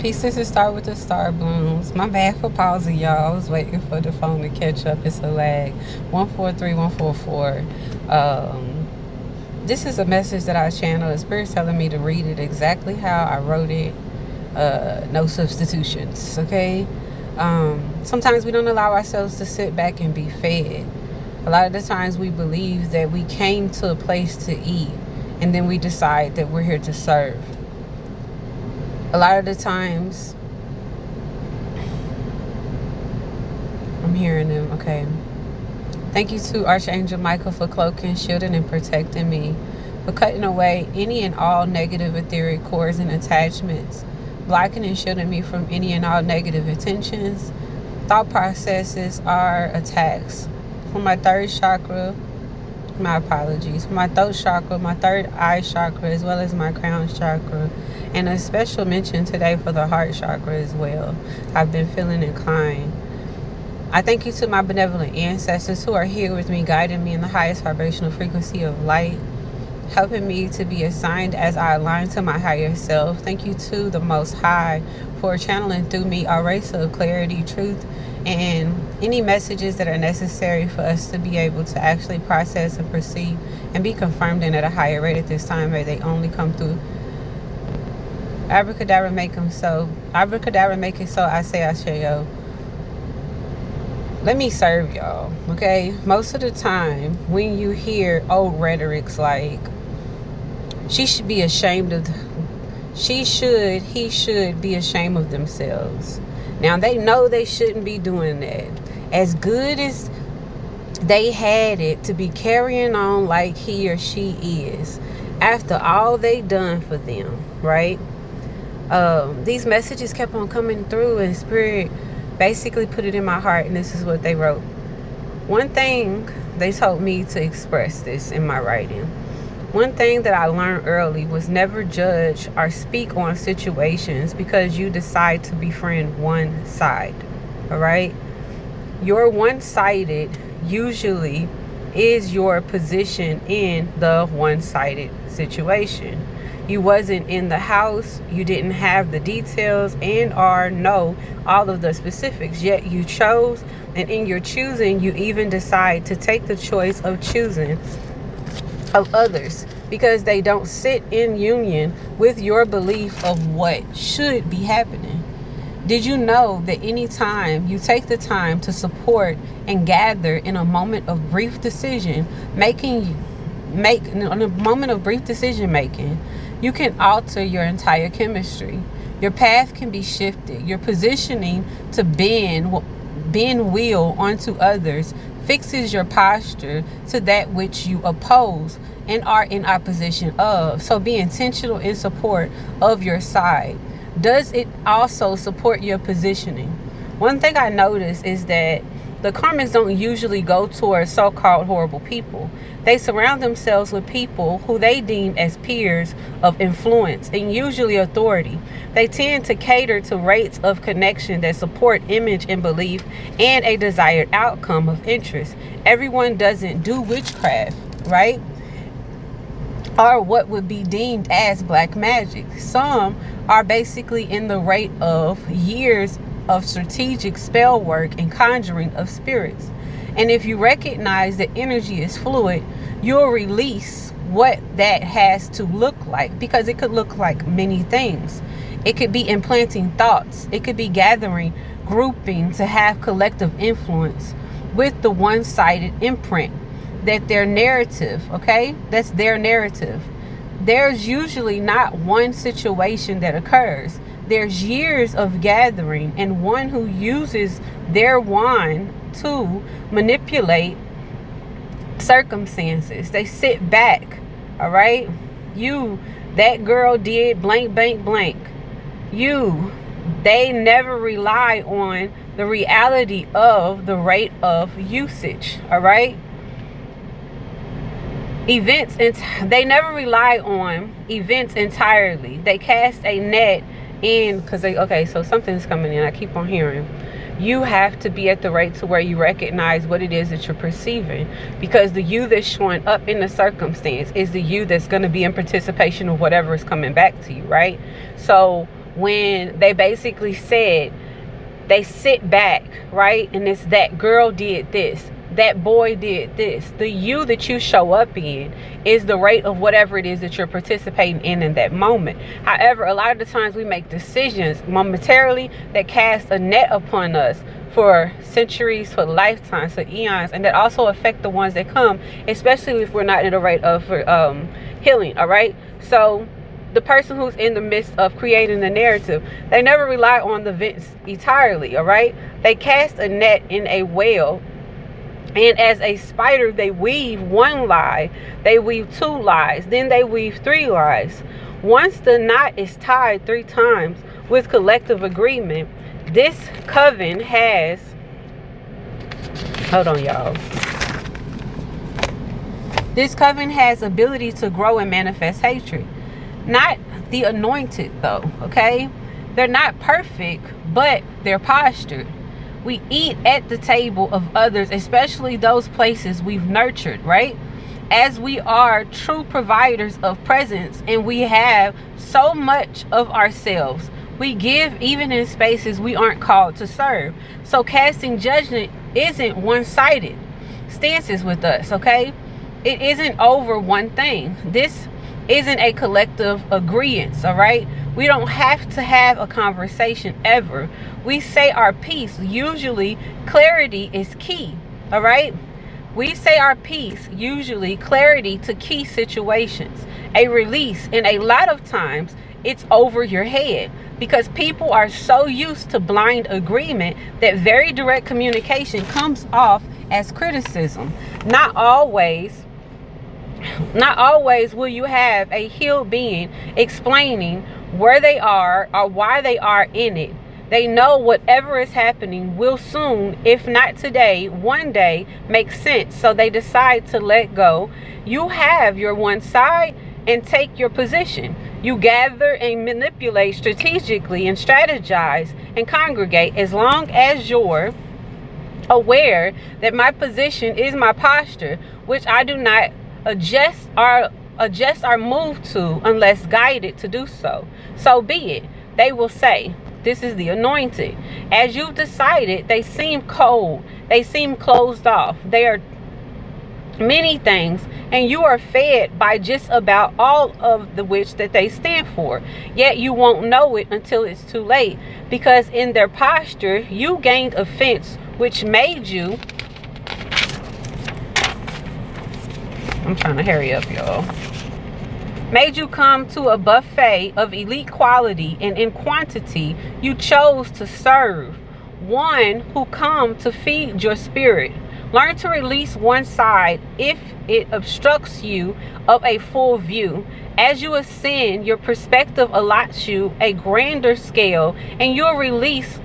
Pieces to start with the star blooms. My bad for pausing, y'all. I was waiting for the phone to catch up. It's a lag. 143144. This is a message that I channeled. Spirit's telling me to read it exactly how I wrote it. No substitutions, okay? Sometimes we don't allow ourselves to sit back and be fed. A lot of the times we believe that we came to a place to eat, and then we decide that we're here to serve. A lot of the times, I'm hearing them, okay. Thank you to Archangel Michael for cloaking, shielding, and protecting me, for cutting away any and all negative etheric cords and attachments, blocking and shielding me from any and all negative intentions, thought processes, or attacks. For my third chakra, my apologies, for my throat chakra, my third eye chakra, as well as my crown chakra, and a special mention today for the heart chakra as well. I've been feeling inclined. I thank you to my benevolent ancestors who are here with me, guiding me in the highest vibrational frequency of light, helping me to be assigned as I align to my higher self. Thank you to the Most High for channeling through me a race of clarity, truth, and any messages that are necessary for us to be able to actually process and perceive and be confirmed in at a higher rate at this time. May they only come through. Abracadabra, make them so. Abracadabra, make it so. I say I shall yo. Let me serve y'all, okay? Most of the time, when you hear old rhetorics like, he should be ashamed of themselves. Now, they know they shouldn't be doing that. As good as they had it to be carrying on like he or she is, after all they done for them, right? These messages kept on coming through, and Spirit basically put it in my heart, and this is what they wrote. One thing, they told me to express this in my writing. One thing that I learned early was never judge or speak on situations because you decide to befriend one side. All right? Your one-sided usually is your position in the one-sided situation. You wasn't in the house, you didn't have the details and or know all of the specifics, yet you chose, and in your choosing, you even decide to take the choice of choosing of others because they don't sit in union with your belief of what should be happening. Did you know that anytime you take the time to support and gather in a moment of brief decision making, you can alter your entire chemistry. Your path can be shifted. Your positioning to bend wheel onto others fixes your posture to that which you oppose and are in opposition of. So be intentional in support of your side. Does it also support your positioning? One thing I noticed is that the karmics don't usually go towards so-called horrible people. They surround themselves with people who they deem as peers of influence and usually authority. They tend to cater to rates of connection that support image and belief and a desired outcome of interest. Everyone doesn't do witchcraft, right? Or what would be deemed as black magic. Some are basically in the rate of years of strategic spell work and conjuring of spirits. And if you recognize that energy is fluid, you'll release what that has to look like, because it could look like many things. It could be implanting thoughts. It could be gathering, grouping to have collective influence with the one-sided imprint that their narrative, okay? That's their narrative. There's usually not one situation that occurs. There's years of gathering and one who uses their wand to manipulate circumstances. They sit back, all right? That girl did blank, blank, blank. They never rely on the reality of the rate of usage, all right? They never rely on events entirely. They cast a net in, so something's coming in. I keep on hearing. You have to be at the rate to where you recognize what it is that you're perceiving, because the you that's showing up in the circumstance is the you that's going to be in participation of whatever is coming back to you, right? So when they basically said, they sit back, right? And it's that girl did this, that boy did this. The you that you show up in is the rate of whatever it is that you're participating in that moment. However, a lot of the times we make decisions momentarily that cast a net upon us for centuries, for lifetimes, for eons, and that also affect the ones that come, especially if we're not in a rate of healing. All right, so the person who's in the midst of creating the narrative, they never rely on the events entirely. All right, they cast a net in a well, and as a spider, they weave one lie, they weave two lies, then they weave three lies. Once the knot is tied 3 times with collective agreement, this coven has, hold on y'all, this coven has ability to grow and manifest hatred. Not the anointed though, okay? They're not perfect, but they're postured. We eat at the table of others, especially those places we've nurtured, right? As we are true providers of presence, and we have so much of ourselves, we give even in spaces we aren't called to serve. So casting judgment isn't one-sided stances with us, okay? It isn't over one thing. This isn't a collective agreement, all right? We don't have to have a conversation ever. We say our piece. Usually clarity is key, all right? We say our piece, usually clarity to key situations, a release, and a lot of times it's over your head, because people are so used to blind agreement that very direct communication comes off as criticism. Not always will you have a healed being explaining where they are or why they are in it. They know whatever is happening will soon, if not today, one day, make sense. So they decide to let go. You have your one side and take your position. You gather and manipulate strategically and strategize and congregate, as long as you're aware that my position is my posture, which I do not adjust our move to unless guided to do so. So be it. They will say, this is the anointed. As you've decided, they seem cold. They seem closed off. They are many things, and you are fed by just about all of the which that they stand for. Yet you won't know it until it's too late, because in their posture, you gained offense, which made you, I'm trying to hurry up, y'all, made you come to a buffet of elite quality, and in quantity you chose to serve one who come to feed your spirit. Learn to release one side if it obstructs you of a full view. As you ascend, your perspective allots you a grander scale, and you'll realize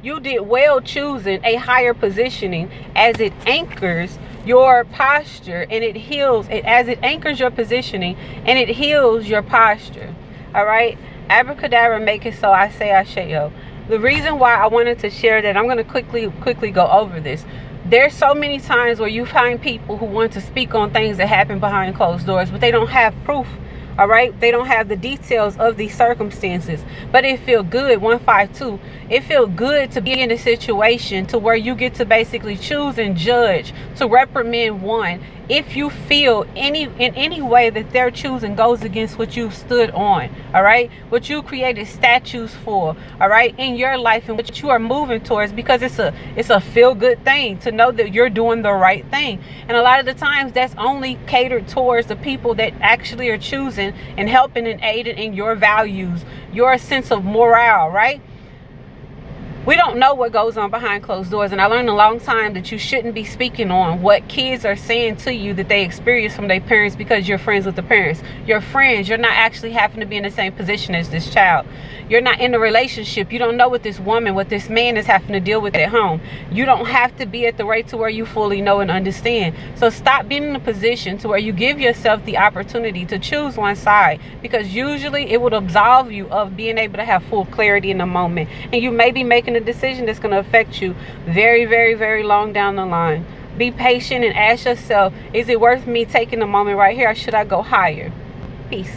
you did well choosing a higher positioning, as it anchors your posture and it heals it, as it anchors your positioning and it heals your posture. All right, abracadabra, make it so. I say I shall. The reason why I wanted to share that, I'm going to quickly go over this. There's so many times where you find people who want to speak on things that happen behind closed doors, but they don't have proof. All right, they don't have the details of these circumstances, but it feel good. 152, it feel good to be in a situation to where you get to basically choose and judge, to reprimand one if you feel in any way that they're choosing goes against what you stood on. All right, what you created statues for, all right, in your life, and what you are moving towards, because it's a feel good thing to know that you're doing the right thing. And a lot of the times that's only catered towards the people that actually are choosing and helping and aiding in your values, your sense of morale, right? We don't know what goes on behind closed doors, and I learned a long time that you shouldn't be speaking on what kids are saying to you that they experience from their parents, because you're friends with the parents. You're friends. You're not actually having to be in the same position as this child. You're not in a relationship. You don't know what this woman, what this man is having to deal with at home. You don't have to be at the rate to where you fully know and understand. So stop being in a position to where you give yourself the opportunity to choose one side, because usually it would absolve you of being able to have full clarity in the moment, and you may be making a decision that's going to affect you very, very, very long down the line. Be patient and ask yourself, is it worth me taking a moment right here, or should I go higher? Peace.